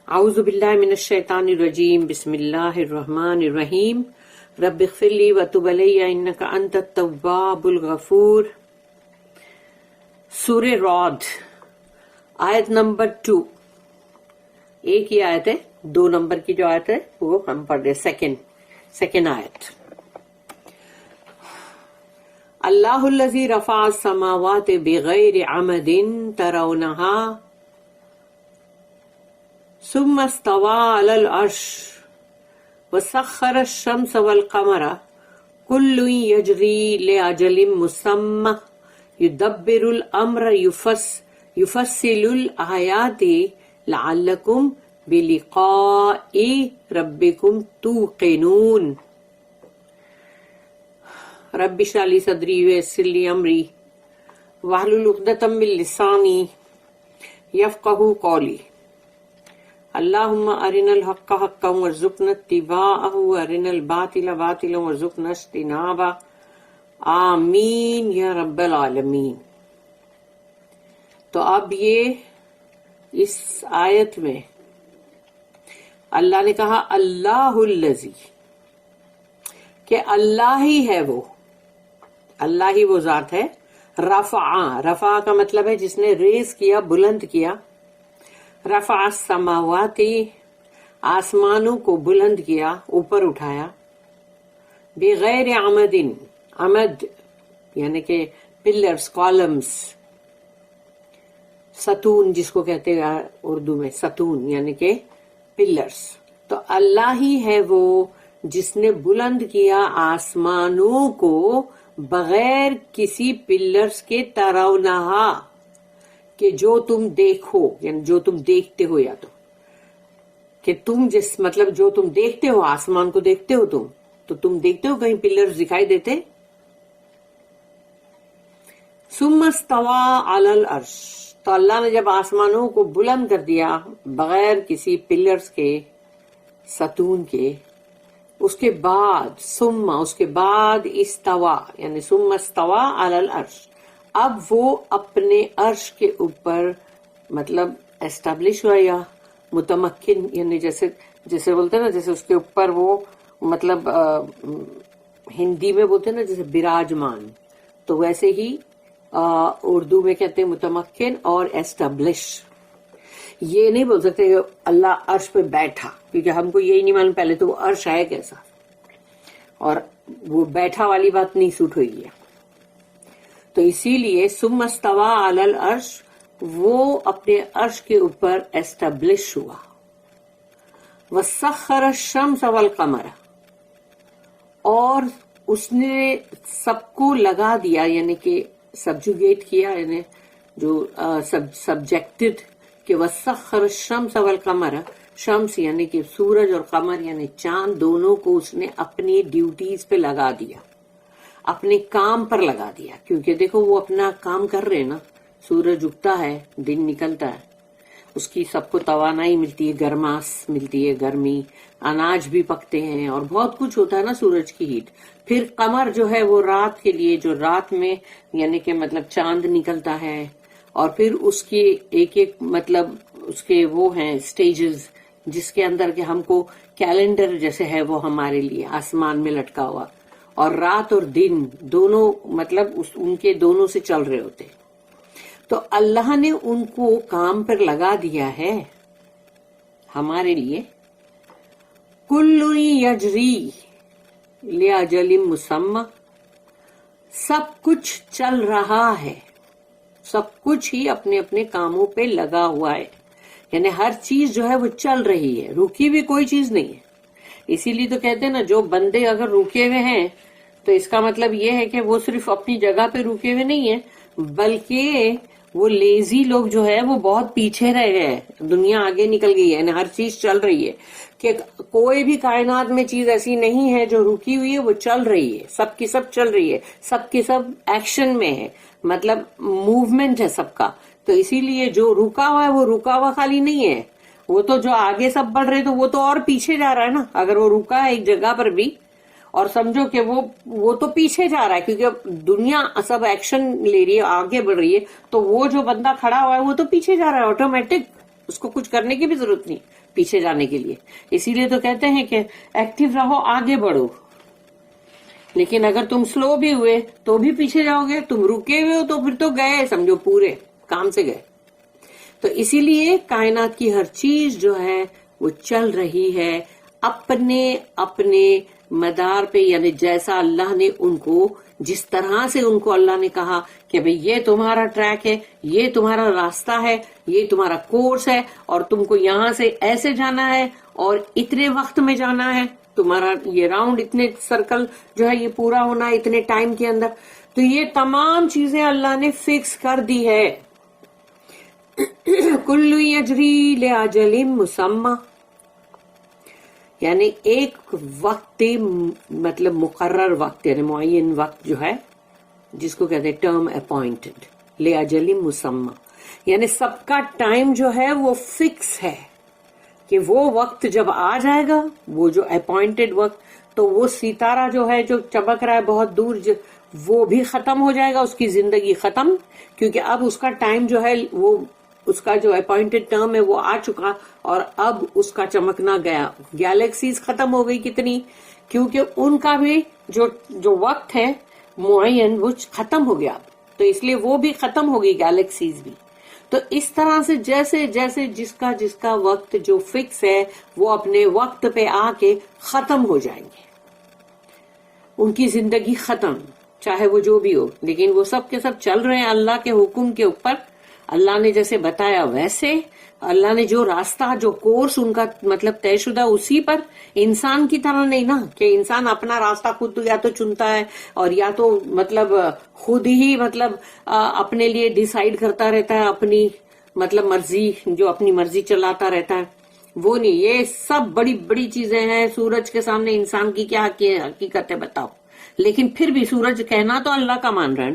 اعوذ باللہ من الشیطان الرجیم بسم اللہ الرحمن الرحیم رب اغفر لی وتب علی انک انت التواب الغفور۔ سورہ رعد آیت نمبر 2، ایک ہی آیت ہے، 2 نمبر کی جو آیت ہے وہ ہم پڑھ رہے، سیکنڈ آیت۔ اللہ الذی رفع السماوات بغیر عمد ترونها ثم استوى على العرش وسخر الشمس والقمر كل يجري لأجل مسمى يدبر الأمر يفصل الآيات لعلكم بلقاء ربكم توقنون۔ رب اشرح لي صدري ويسر لي أمري واحلل عقدة من لساني يفقهوا قولي۔ اللہم ارنا الحق حقا وارزقنا اتباعہ وارنا الباطل باطلا وارزقنا اجتنابہ، آمین یا رب العالمین۔ تو اب یہ اس آیت میں اللہ نے کہا اللہ الذی، کہ اللہ ہی ہے وہ، اللہ ہی وہ ذات ہے۔ رفع کا مطلب ہے جس نے ریز کیا، بلند کیا۔ رفع السماوات، آسمانوں کو بلند کیا، اوپر اٹھایا۔ بغیر عمد، عمد یعنی کہ پلرز، کالمز، ستون جس کو کہتے ہیں اردو میں، ستون یعنی کہ پلرز۔ تو اللہ ہی ہے وہ جس نے بلند کیا آسمانوں کو بغیر کسی پلرز کے، ترونہا کہ جو تم دیکھو، یعنی جو تم دیکھتے ہو، یا کہ تم جس مطلب جو تم دیکھتے ہو، آسمان کو دیکھتے ہو تم، تو تم دیکھتے ہو کہیں پلرز دکھائی دیتے؟ ثم استوى علی العرش، تو اللہ نے جب آسمانوں کو بلند کر دیا بغیر کسی پلرز کے، ستون کے، اس کے بعد استوا یعنی ثم استوى علی العرش، اب وہ اپنے عرش کے اوپر مطلب اسٹیبلش ہوا یا متمکن، یعنی جیسے بولتے ہیں نا، جیسے اس کے اوپر وہ مطلب ہندی میں بولتے ہیں نا جیسے براجمان، تو ویسے ہی اردو میں کہتے ہیں متمکن اور اسٹیبلش۔ یہ نہیں بول سکتے کہ اللہ عرش پہ بیٹھا، کیونکہ ہم کو یہی نہیں معلوم پہلے تو وہ عرش ہے کیسا، اور وہ بیٹھا والی بات نہیں سوٹ ہوئی ہے۔ تو اسی لیے ثم استوى علی العرش، وہ اپنے عرش کے اوپر اسٹیبلش ہوا۔ وسخر الشمس والقمر، اور اس نے سب کو لگا دیا، یعنی کہ سبجوگیٹ کیا، یعنی جو سبجیکٹڈ، کہ وسخر الشمس والقمر، شمس یعنی کہ سورج اور قمر یعنی چاند، دونوں کو اس نے اپنی ڈیوٹیز پہ لگا دیا، اپنے کام پر لگا دیا۔ کیونکہ دیکھو وہ اپنا کام کر رہے نا، سورج اگتا ہے، دن نکلتا ہے، اس کی سب کو توانائی ملتی ہے، گرماس ملتی ہے، گرمی، اناج بھی پکتے ہیں، اور بہت کچھ ہوتا ہے نا سورج کی ہیٹ۔ پھر قمر جو ہے وہ رات کے لیے، جو رات میں یعنی کہ مطلب چاند نکلتا ہے، اور پھر اس کی ایک مطلب اس کے وہ ہیں سٹیجز، جس کے اندر کہ ہم کو کیلنڈر جیسے ہے وہ ہمارے لیے آسمان میں لٹکا ہوا، اور رات اور دن دونوں مطلب ان کے دونوں سے چل رہے ہوتے۔ تو اللہ نے ان کو کام پر لگا دیا ہے ہمارے لیے۔ کل یجری لاجل مسمى، سب کچھ چل رہا ہے، سب کچھ ہی اپنے اپنے کاموں پہ لگا ہوا ہے، یعنی ہر چیز جو ہے وہ چل رہی ہے، رکی بھی کوئی چیز نہیں ہے۔ اسی لیے تو کہتے ہیں نا، جو بندے اگر رکے ہوئے ہیں تو اس کا مطلب یہ ہے کہ وہ صرف اپنی جگہ پہ رکے ہوئے نہیں ہیں، بلکہ وہ لیزی لوگ جو ہے وہ بہت پیچھے رہ گئے ہیں، دنیا آگے نکل گئی ہے، یعنی ہر چیز چل رہی ہے، کہ کوئی بھی کائنات میں چیز ایسی نہیں ہے جو رکی ہوئی ہے، وہ چل رہی ہے، سب کی سب چل رہی ہے، سب کی سب ایکشن میں ہے، مطلب موومنٹ ہے سب کا۔ تو اسی لیے جو رکا ہوا ہے وہ رکا ہوا خالی نہیں ہے، وہ تو جو آگے سب بڑھ رہے تو وہ تو اور پیچھے جا رہا ہے نا۔ اگر وہ رکا ہے ایک جگہ پر بھی اور سمجھو کہ وہ تو پیچھے جا رہا ہے کیونکہ دنیا سب ایکشن لے رہی ہے، آگے بڑھ رہی ہے، تو وہ جو بندہ کھڑا ہوا ہے وہ تو پیچھے جا رہا ہے آٹومیٹک، اس کو کچھ کرنے کی بھی ضرورت نہیں پیچھے جانے کے لیے. اسی لیے تو کہتے ہیں کہ ایکٹیو رہو, آگے بڑھو. لیکن اگر تم سلو بھی ہوئے تو بھی پیچھے جاؤ گے, تم رکے ہوئے ہو تو پھر تو گئے, سمجھو پورے کام سے گئے. تو اسی لیے کائنات کی ہر چیز جو ہے وہ چل رہی ہے اپنے اپنے مدار پہ, یعنی جیسا اللہ نے ان کو, جس طرح سے ان کو اللہ نے کہا کہ بھئی یہ تمہارا ٹریک ہے, یہ تمہارا راستہ ہے, یہ تمہارا کورس ہے, اور تم کو یہاں سے ایسے جانا ہے اور اتنے وقت میں جانا ہے, تمہارا یہ راؤنڈ اتنے سرکل جو ہے یہ پورا ہونا ہے اتنے ٹائم کے اندر. تو یہ تمام چیزیں اللہ نے فکس کر دی ہے. کل یجری لاجل مسمی, یعنی ایک وقت, مطلب مقرر وقت, یعنی معین وقت جو ہے جس کو کہتے ہیں ٹرم اپوائنٹڈ, لاجل مسمی, یعنی سب کا ٹائم جو ہے وہ فکس ہے کہ وہ وقت جب آ جائے گا, وہ جو اپوائنٹڈ وقت, تو وہ ستارہ جو ہے جو چمک رہا ہے بہت دور, وہ بھی ختم ہو جائے گا, اس کی زندگی ختم, کیونکہ اب اس کا ٹائم جو ہے وہ, اس کا جو اپوائنٹڈ ٹرم ہے وہ آ چکا, اور اب اس کا چمکنا گیا. گیلیکسیز ختم ہو گئی کتنی, کیونکہ ان کا بھی جو وقت ہے معین وہ ختم ہو گیا, تو اس لیے وہ بھی ختم ہو گئی گیلیکسیز بھی. تو اس طرح سے جیسے جیسے جس کا وقت جو فکس ہے وہ اپنے وقت پہ آ کے ختم ہو جائیں گے, ان کی زندگی ختم, چاہے وہ جو بھی ہو, لیکن وہ سب کے سب چل رہے ہیں اللہ کے حکم کے اوپر. اللہ نے جیسے بتایا ویسے, اللہ نے جو راستہ, جو کورس ان کا مطلب طے شدہ, اسی پر. انسان کی طرح نہیں نا کہ انسان اپنا راستہ خود یا تو چنتا ہے اور یا تو مطلب خود ہی مطلب اپنے لیے ڈیسائیڈ کرتا رہتا ہے, اپنی مطلب مرضی, جو اپنی مرضی چلاتا رہتا ہے. وہ نہیں, یہ سب بڑی بڑی چیزیں ہیں. سورج کے سامنے انسان کی کیا حقیقت ہے بتاؤ. لیکن پھر بھی سورج کہنا تو اللہ کا مان رہا ہے,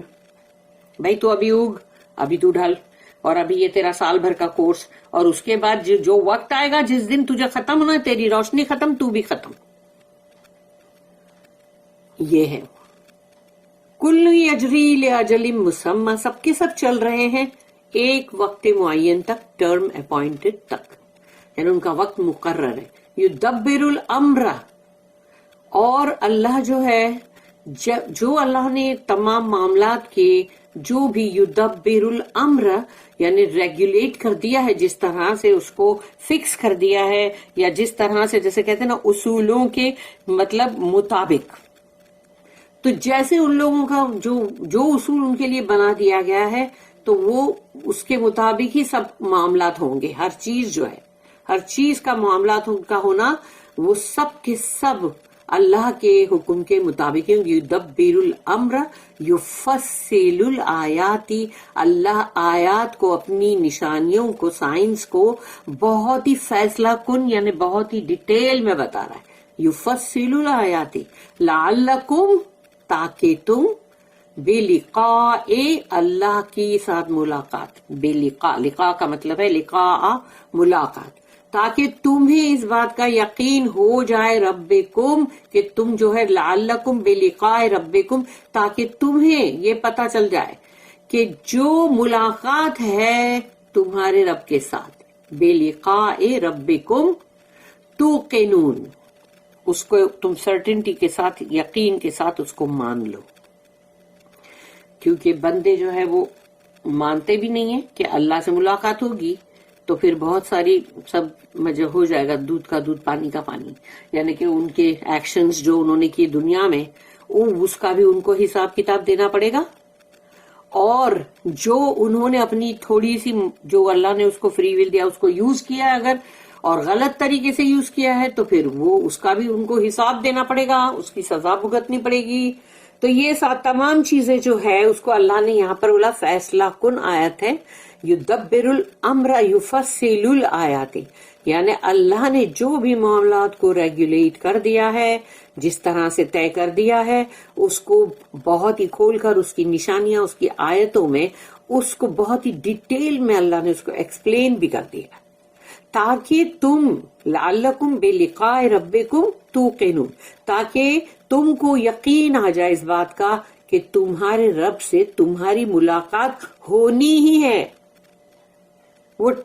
بھائی تو ابھی اگ, ابھی تو ڈھل, اور ابھی یہ تیرا سال بھر کا کورس, اور اس کے بعد جو وقت آئے گا جس دن تجھے ختم ہونا ہے, تیری روشنی ختم, تو بھی ختم. یہ ہے کل یجری لاجل مسمی, سب کے سب چل رہے ہیں ایک وقت معین تک, ٹرم اپوائنٹڈ تک, یعنی ان کا وقت مقرر ہے. یدبر الامر, اور اللہ جو ہے, جو اللہ نے تمام معاملات کے جو بھی یدبر الامر یعنی ریگولیٹ کر دیا ہے, جس طرح سے اس کو فکس کر دیا ہے, یا جس طرح سے جیسے کہتے ہیں نا اصولوں کے مطلب مطابق, تو جیسے ان لوگوں کا جو اصول ان کے لیے بنا دیا گیا ہے, تو وہ اس کے مطابق ہی سب معاملات ہوں گے. ہر چیز جو ہے, ہر چیز کا معاملات کا ہونا, وہ سب کے سب اللہ کے حکم کے مطابق. یدبر الامر یفصل الآیات, اللہ آیات کو, اپنی نشانیوں کو, سائنس کو بہت ہی فیصلہ کن یعنی بہت ہی ڈیٹیل میں بتا رہا ہے. یفصل الآیات لعلکم, تاکہ تم بلقاء, اللہ کی ساتھ ملاقات, بلقاء, لقاء کا مطلب ہے لقاء ملاقات, تاکہ تمہیں اس بات کا یقین ہو جائے ربکم, کہ تم جو ہے لعلکم بلقاء ربکم, تاکہ تمہیں یہ پتا چل جائے کہ جو ملاقات ہے تمہارے رب کے ساتھ, بلقاء ربکم توقنون, اس کو تم سرٹنٹی کے ساتھ, یقین کے ساتھ اس کو مان لو. کیونکہ بندے جو ہے وہ مانتے بھی نہیں ہیں کہ اللہ سے ملاقات ہوگی, تو پھر بہت ساری سب مجھے ہو جائے گا, دودھ کا دودھ پانی کا پانی, یعنی کہ ان کے ایکشنز جو انہوں نے کیے دنیا میں, اس کا بھی ان کو حساب کتاب دینا پڑے گا. اور جو انہوں نے اپنی تھوڑی سی, جو اللہ نے اس کو فری ول دیا, اس کو یوز کیا ہے اگر, اور غلط طریقے سے یوز کیا ہے, تو پھر وہ اس کا بھی ان کو حساب دینا پڑے گا, اس کی سزا بھگتنی پڑے گی. تو یہ تمام چیزیں جو ہے اس کو اللہ نے یہاں پر بولا فیصلہ کن آیت ہے. یدبر الامر یفصل الآیات, یعنی اللہ نے جو بھی معاملات کو ریگولیٹ کر دیا ہے, جس طرح سے طے کر دیا ہے, اس کو بہت ہی کھول کر, اس کی نشانیاں, اس کی آیتوں میں, اس کو بہت ہی ڈیٹیل میں اللہ نے اس کو ایکسپلین بھی کر دیا, تاکہ تم لعلکم بلقاء ربکم توقنون, تاکہ تم کو یقین آ جائے اس بات کا کہ تمہارے رب سے تمہاری ملاقات ہونی ہی ہے. وہ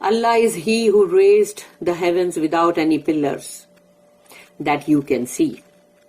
Allah is he who raised the heavens without any pillars that you can see.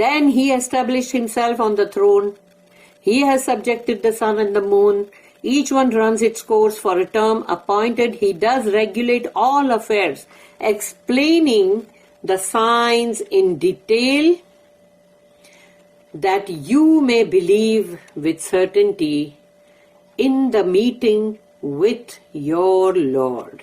Then he established himself on the throne. He has subjected the sun and the moon. Each one runs its course for a term appointed. He does regulate all affairs, explaining the signs in detail that you may believe with certainty in the meeting with your Lord.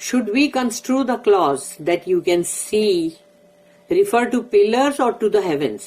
Should we construe the clause that you can see refer to pillars or to the heavens?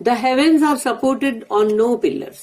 The heavens are supported on no pillars.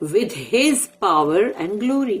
with his power and glory.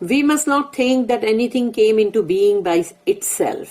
We must not think that anything came into being by itself.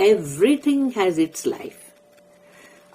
everything has its life.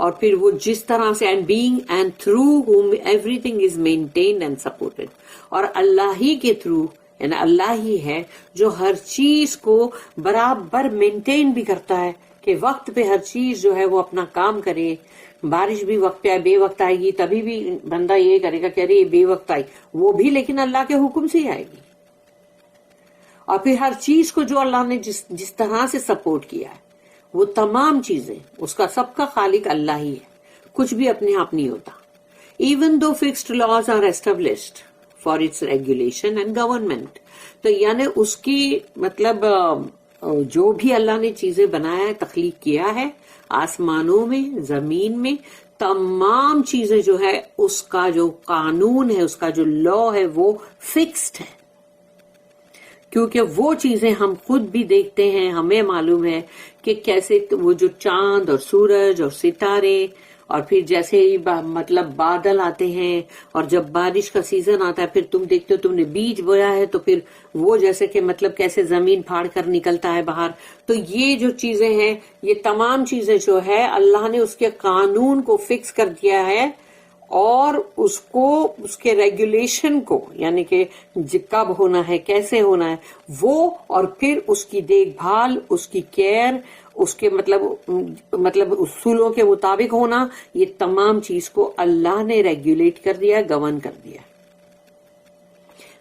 اور پھر وہ جس طرح سے and being and through home every thing is maintained and supported, اور اللہ ہی کے through یعنی اللہ ہی ہے جو ہر چیز کو برابر مینٹین بھی کرتا ہے کہ وقت پہ ہر چیز جو ہے وہ اپنا کام کرے. بارش بھی وقت پہ آئے، بے وقت آئے گی تبھی بھی بندہ یہ کرے گا کہ ارے یہ بے وقت آئی، وہ بھی لیکن اللہ کے حکم سے ہی آئے گی. اور پھر ہر چیز کو جو اللہ نے جس طرح سے سپورٹ کیا ہے وہ تمام چیزیں اس کا سب کا خالق اللہ ہی ہے، کچھ بھی اپنے آپ نہیں ہوتا. Even though fixed laws are established for its regulation and government, تو یعنی اس کی مطلب جو بھی اللہ نے چیزیں بنایا ہے، تخلیق کیا ہے آسمانوں میں زمین میں، تمام چیزیں جو ہے اس کا جو قانون ہے، اس کا جو لا ہے وہ فکسڈ ہے. کیونکہ وہ چیزیں ہم خود بھی دیکھتے ہیں، ہمیں معلوم ہے کہ کیسے وہ جو چاند اور سورج اور ستارے، اور پھر جیسے ہی مطلب بادل آتے ہیں اور جب بارش کا سیزن آتا ہے پھر تم دیکھتے ہو تم نے بیج بویا ہے تو پھر وہ جیسے کہ مطلب کیسے زمین پھاڑ کر نکلتا ہے باہر. تو یہ جو چیزیں ہیں یہ تمام چیزیں جو ہے اللہ نے اس کے قانون کو فکس کر دیا ہے، اور اس کو اس کے ریگولیشن کو یعنی کہ کب ہونا ہے کیسے ہونا ہے وہ، اور پھر اس کی دیکھ بھال، اس کی کیئر، اس کے مطلب اصولوں کے مطابق ہونا، یہ تمام چیز کو اللہ نے ریگولیٹ کر دیا، گورن کر دیا.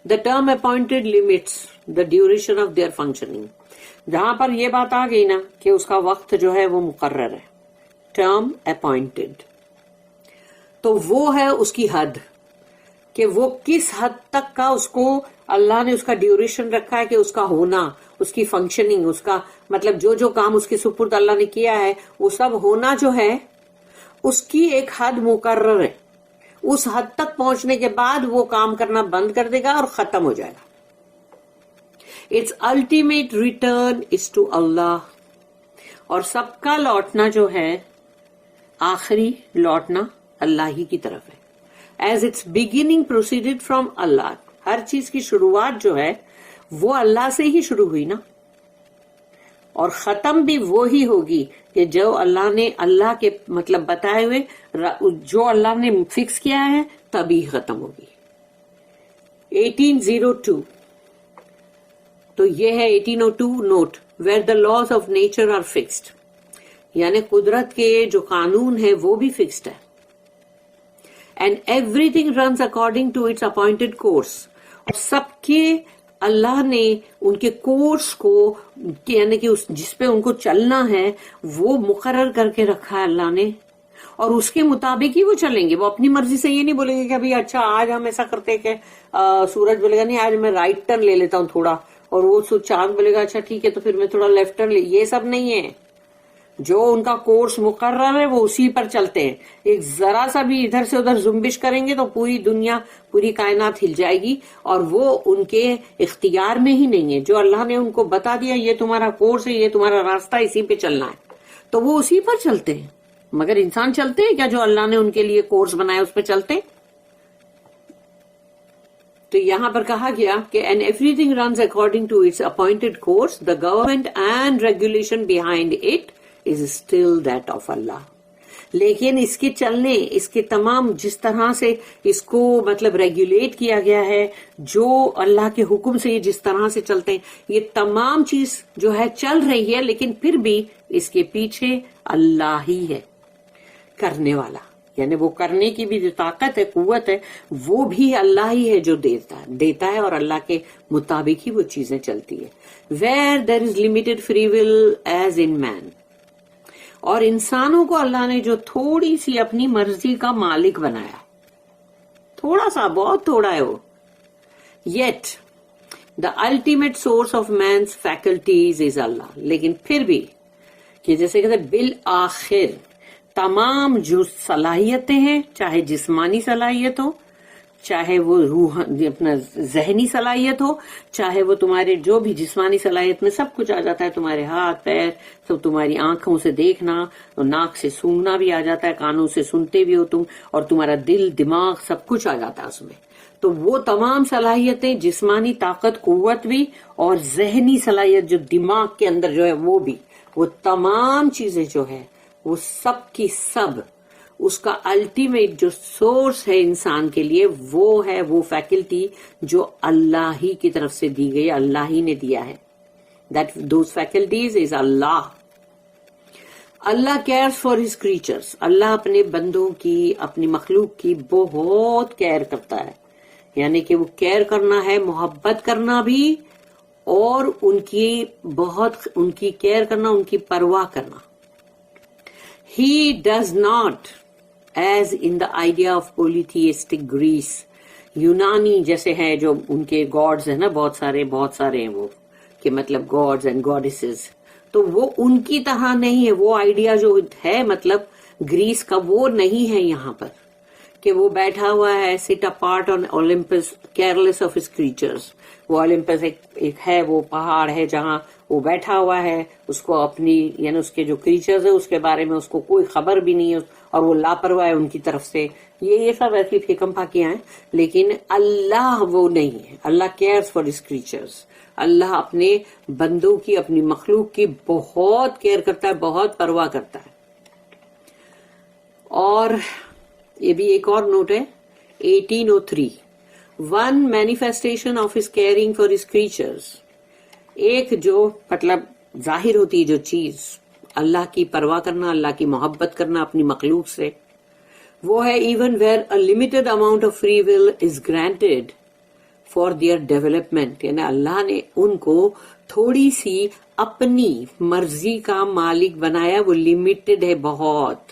The term appointed limits the duration of their functioning. جہاں پر یہ بات آ گئی نا کہ اس کا وقت جو ہے وہ مقرر ہے، ٹرم اپوائنٹڈ، تو وہ ہے اس کی حد کہ وہ کس حد تک کا اس کو اللہ نے اس کا ڈیوریشن رکھا ہے کہ اس کا ہونا، اس کی فنکشننگ، اس کا مطلب جو کام اس کے سپرد اللہ نے کیا ہے وہ سب ہونا جو ہے اس کی ایک حد مقرر ہے. اس حد تک پہنچنے کے بعد وہ کام کرنا بند کر دے گا اور ختم ہو جائے گا. It's ultimate return is to Allah, اور سب کا لوٹنا جو ہے آخری لوٹنا اللہ ہی کی طرف ہے. ایز اٹس بگننگ پروسیڈڈ فرام اللہ، ہر چیز کی شروعات جو ہے وہ اللہ سے ہی شروع ہوئی نا، اور ختم بھی وہی ہوگی کہ جو اللہ نے اللہ کے مطلب بتائے ہوئے جو اللہ نے فکس کیا ہے تبھی ختم ہوگی. 1802 تو یہ ہے 1802 note where the laws of nature are fixed, یعنی قدرت کے جو قانون ہے وہ بھی فکسڈ ہے. And every thing runs according to its appointed course, اور سب کے اللہ نے ان کے کورس کو یعنی کہ جس پہ ان کو چلنا ہے وہ مقرر کر کے رکھا ہے اللہ نے، اور اس کے مطابق ہی وہ چلیں گے. وہ اپنی مرضی سے یہ نہیں بولیں گے کہ ابھی اچھا آج ہم ایسا کرتے کہ سورج بولے گا نہیں آج میں رائٹ ٹرن لے لیتا ہوں تھوڑا، اور وہ چاند بولے گا اچھا ٹھیک ہے تو پھر میں تھوڑا لیفٹ ٹرن لے. یہ سب نہیں ہے. جو ان کا کورس مقرر ہے وہ اسی پر چلتے ہیں. ایک ذرا سا بھی ادھر سے ادھر زمبش کریں گے تو پوری دنیا پوری کائنات ہل جائے گی، اور وہ ان کے اختیار میں ہی نہیں ہے. جو اللہ نے ان کو بتا دیا یہ تمہارا کورس ہے، یہ تمہارا راستہ، اسی پہ چلنا ہے، تو وہ اسی پر چلتے ہیں. مگر انسان چلتے ہیں کیا جو اللہ نے ان کے لیے کورس بنایا اس پہ چلتے ہیں؟ تو یہاں پر کہا گیا کہ and every thing runs according to its appointed course, the government and regulation behind it is still that of Allah. لیکن اس کے چلنے، اس کے تمام جس طرح سے اس کو مطلب ریگولیٹ کیا گیا ہے، جو اللہ کے حکم سے یہ جس طرح سے چلتے ہیں، یہ تمام چیز جو ہے چل رہی ہے، لیکن پھر بھی اس کے پیچھے اللہ ہی ہے کرنے والا. یعنی وہ کرنے کی بھی جو طاقت ہے، قوت ہے، وہ بھی اللہ ہی ہے جو دیتا ہے، اور اللہ کے مطابق ہی وہ چیزیں چلتی ہے. Where there is limited free will as in man، اور انسانوں کو اللہ نے جو تھوڑی سی اپنی مرضی کا مالک بنایا، تھوڑا سا، بہت تھوڑا ہے وہ، yet the ultimate source of man's faculties is Allah. لیکن پھر بھی کہ جیسے کہتے بالآخر تمام جو صلاحیتیں ہیں، چاہے جسمانی صلاحیت ہو، چاہے وہ روح اپنا ذہنی صلاحیت ہو، چاہے وہ تمہارے جو بھی جسمانی صلاحیت میں سب کچھ آ جاتا ہے، تمہارے ہاتھ پیر سب، تمہاری آنکھوں سے دیکھنا، ناک سے سونگنا بھی آ جاتا ہے، کانوں سے سنتے بھی ہو تم، اور تمہارا دل دماغ سب کچھ آ جاتا ہے اس میں. تو وہ تمام صلاحیتیں، جسمانی طاقت قوت بھی، اور ذہنی صلاحیت جو دماغ کے اندر جو ہے وہ بھی، وہ تمام چیزیں جو ہے وہ سب کی سب اس کا الٹیمیٹ جو سورس ہے انسان کے لیے وہ ہے وہ فیکلٹی جو اللہ ہی کی طرف سے دی گئی, اللہ ہی نے دیا ہے. Those faculties is Allah. Allah cares for his creatures. اللہ اپنے بندوں کی, اپنی مخلوق کی بہت کیئر کرتا ہے. یعنی کہ وہ کیئر کرنا ہے, محبت کرنا بھی, اور ان کی کیئر کرنا, ان کی پرواہ کرنا. He does not, as in the idea of polytheistic Greece, یونانی جیسے ہے جو ان کے گاڈز ہیں نا, بہت سارے ہیں وہ, کہ مطلب گاڈز اینڈ گاڈیسز, تو وہ ان کی طرح نہیں ہے. وہ آئیڈیا جو ہے مطلب گریس کا وہ نہیں ہے یہاں پر, کہ وہ بیٹھا ہوا ہے سٹ apart on Olympus careless of his creatures. وہ اولمپس ایک ہے, وہ پہاڑ ہے جہاں وہ بیٹھا ہوا ہے, اس کو اپنی یعنی اس کے جو کریچرز ہے اس کے بارے میں اس کو کوئی خبر بھی نہیں ہے, اور وہ لاپرواہ ہے ان کی طرف سے. یہ سب ایسی پھیکم پھاکیاں ہیں, لیکن اللہ وہ نہیں ہے. اللہ کیئرس فار ہز کریچرز. اللہ اپنے بندوں کی, اپنی مخلوق کی بہت کیئر کرتا ہے, بہت پرواہ کرتا ہے. اور یہ بھی ایک اور نوٹ ہے 1803, one manifestation of his caring for his creatures. ایک جو مطلب ظاہر ہوتی ہے جو چیز, اللہ کی پرواہ کرنا, اللہ کی محبت کرنا اپنی مخلوق سے, وہ ہے even where a limited amount of free will is granted for their development. یعنی اللہ نے ان کو تھوڑی سی اپنی مرضی کا مالک بنایا, وہ لمیٹڈ ہے بہت.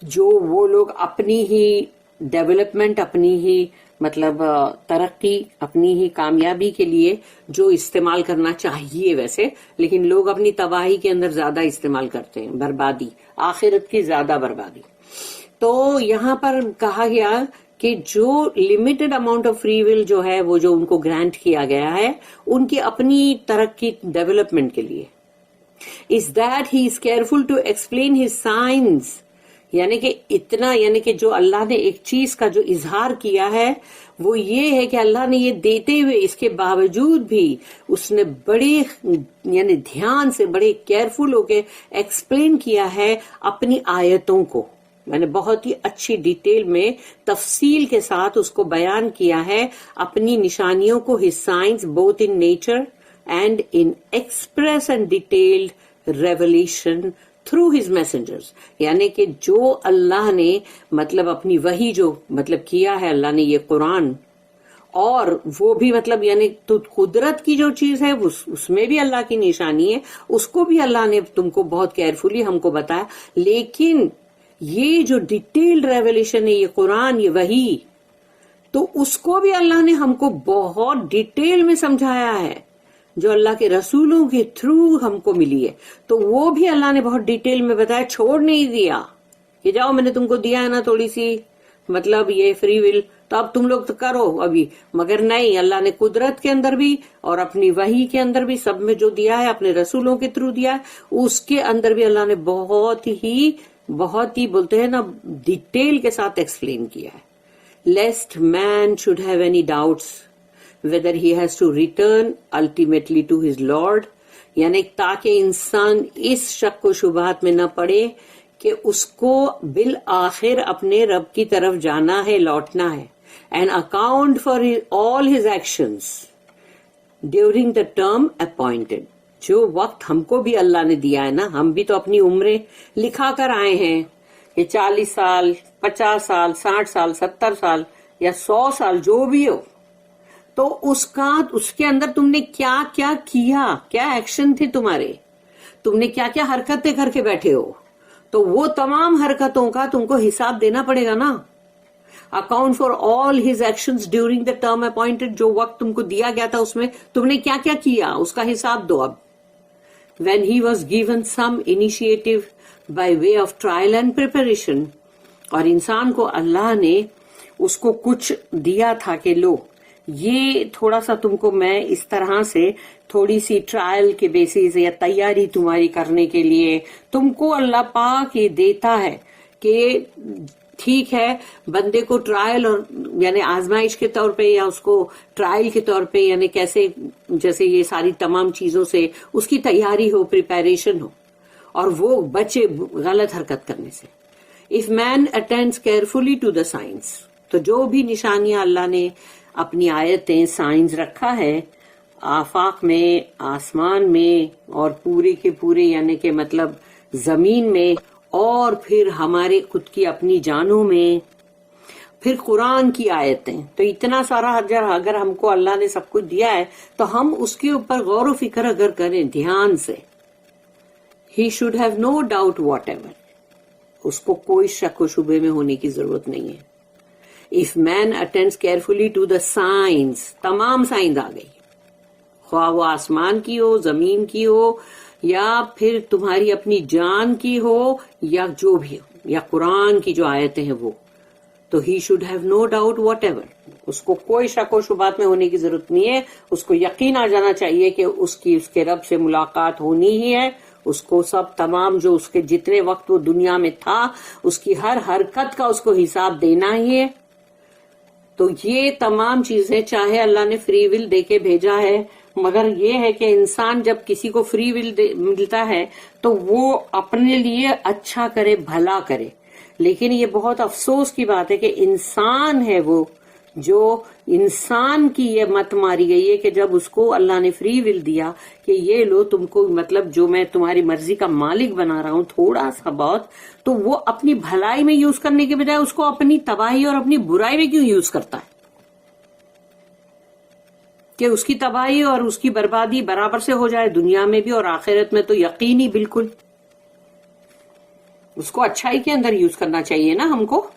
جو وہ لوگ اپنی ہی ڈیولپمنٹ, اپنی ہی مطلب ترقی, اپنی ہی کامیابی کے لیے جو استعمال کرنا چاہیے ویسے, لیکن لوگ اپنی تباہی کے اندر زیادہ استعمال کرتے ہیں, بربادی, آخرت کی زیادہ بربادی. تو یہاں پر کہا گیا کہ جو لمیٹڈ اماؤنٹ آف فری ول جو ہے وہ جو ان کو گرانٹ کیا گیا ہے ان کی اپنی ترقی ڈیولپمنٹ کے لیے, is that he is careful to explain his science. یعنی کہ اتنا, یعنی کہ جو اللہ نے ایک چیز کا جو اظہار کیا ہے وہ یہ ہے کہ اللہ نے یہ دیتے ہوئے اس کے باوجود بھی اس نے بڑے یعنی دھیان سے, بڑے کیئرفل ہو کے ایکسپلین کیا ہے اپنی آیتوں کو. میں نے بہت ہی اچھی ڈیٹیل میں تفصیل کے ساتھ اس کو بیان کیا ہے, اپنی نشانیوں کو, his science both in nature and in express and detailed revelation through his messengers. یعنی کہ جو اللہ نے مطلب اپنی وحی جو مطلب کیا ہے اللہ نے یہ قرآن, اور وہ بھی مطلب یعنی تو قدرت کی جو چیز ہے اس میں بھی اللہ کی نشانی ہے, اس کو بھی اللہ نے تم کو بہت کیئرفلی ہم کو بتایا. لیکن یہ جو ڈیٹیلڈ ریولیشن ہے یہ قرآن, یہ وحی, تو اس کو بھی اللہ نے ہم کو بہت ڈیٹیل میں سمجھایا ہے جو اللہ کے رسولوں کے تھرو ہم کو ملی ہے. تو وہ بھی اللہ نے بہت ڈیٹیل میں بتایا, چھوڑ نہیں دیا کہ جاؤ میں نے تم کو دیا ہے نا تھوڑی سی مطلب یہ فری ول, تو اب تم لوگ تو کرو ابھی. مگر نہیں, اللہ نے قدرت کے اندر بھی اور اپنی وحی کے اندر بھی سب میں جو دیا ہے اپنے رسولوں کے تھرو دیا ہے, اس کے اندر بھی اللہ نے بہت ہی بولتے ہیں نا ڈیٹیل کے ساتھ ایکسپلین کیا ہے. Lest men should have any doubts whether he has to return ultimately to his Lord. یعنی تاکہ انسان اس شک و شبہات میں نہ پڑے کہ اس کو بالآخر اپنے رب کی طرف جانا ہے, لوٹنا ہے. and account for all his actions during the term appointed. جو وقت ہم کو بھی اللہ نے دیا ہے نا, ہم بھی تو اپنی عمریں لکھا کر آئے ہیں کہ 40 سال 50 سال 60 سال 70 سال یا 100 سال جو بھی ہو, تو اس کے اندر تم نے کیا کیا, کیا ایکشن تھے تمہارے, تم نے کیا حرکتیں کر کے بیٹھے ہو, تو وہ تمام حرکتوں کا تم کو حساب دینا پڑے گا نا. Account for all his actions during the term appointed, جو وقت تم کو دیا گیا تھا اس میں تم نے کیا کیا, اس کا حساب دو. اب when he was given some initiative by way of trial and preparation, اور انسان کو اللہ نے اس کو کچھ دیا تھا کہ لو یہ تھوڑا سا تم کو میں اس طرح سے تھوڑی سی ٹرائل کے بیسس یا تیاری تمہاری کرنے کے لیے تم کو اللہ پاک یہ دیتا ہے کہ ٹھیک ہے بندے کو ٹرائل اور یعنی آزمائش کے طور پہ یا اس کو ٹرائل کے طور پہ یعنی کیسے جیسے یہ ساری تمام چیزوں سے اس کی تیاری ہو, پریپیریشن ہو, اور وہ بچے غلط حرکت کرنے سے. If man attends carefully to the signs, تو جو بھی نشانیاں اللہ نے اپنی آیتیں سائنز رکھا ہے آفاق میں، آسمان میں، اور پورے کے پورے یعنی کہ مطلب زمین میں، اور پھر ہمارے خود کی اپنی جانوں میں، پھر قرآن کی آیتیں. تو اتنا سارا اگر ہم کو اللہ نے سب کچھ دیا ہے تو ہم اس کے اوپر غور و فکر اگر کریں دھیان سے. He should have no doubt whatever. اس کو کوئی شک و شبے میں ہونے کی ضرورت نہیں ہے. If man attends carefully to the signs, تمام سائنز آ گئی، خواہ وہ آسمان کی ہو، زمین کی ہو، یا پھر تمہاری اپنی جان کی ہو، یا جو بھی ہو، یا قرآن کی جو آیتیں ہیں وہ. تو he should have no doubt whatever. اس کو کوئی شک و شبات میں ہونے کی ضرورت نہیں ہے. اس کو یقین آ جانا چاہیے کہ اس کے رب سے ملاقات ہونی ہی ہے. اس کو سب تمام جو اس کے جتنے وقت وہ دنیا میں تھا اس کی ہر حرکت کا اس کو حساب دینا ہی ہے. تو یہ تمام چیزیں چاہے اللہ نے فری ول دے کے بھیجا ہے، مگر یہ ہے کہ انسان جب کسی کو فری ول ملتا ہے تو وہ اپنے لیے اچھا کرے، بھلا کرے. لیکن یہ بہت افسوس کی بات ہے کہ انسان ہے وہ جو انسان کی یہ مت ماری گئی ہے کہ جب اس کو اللہ نے فری ول دیا کہ یہ لو تم کو مطلب جو میں تمہاری مرضی کا مالک بنا رہا ہوں تھوڑا سا بہت، تو وہ اپنی بھلائی میں یوز کرنے کے بجائے اس کو اپنی تباہی اور اپنی برائی میں کیوں یوز کرتا ہے کہ اس کی تباہی اور اس کی بربادی برابر سے ہو جائے دنیا میں بھی اور آخرت میں. تو یقینی بالکل اس کو اچھائی کے اندر یوز کرنا چاہیے نا ہم کو.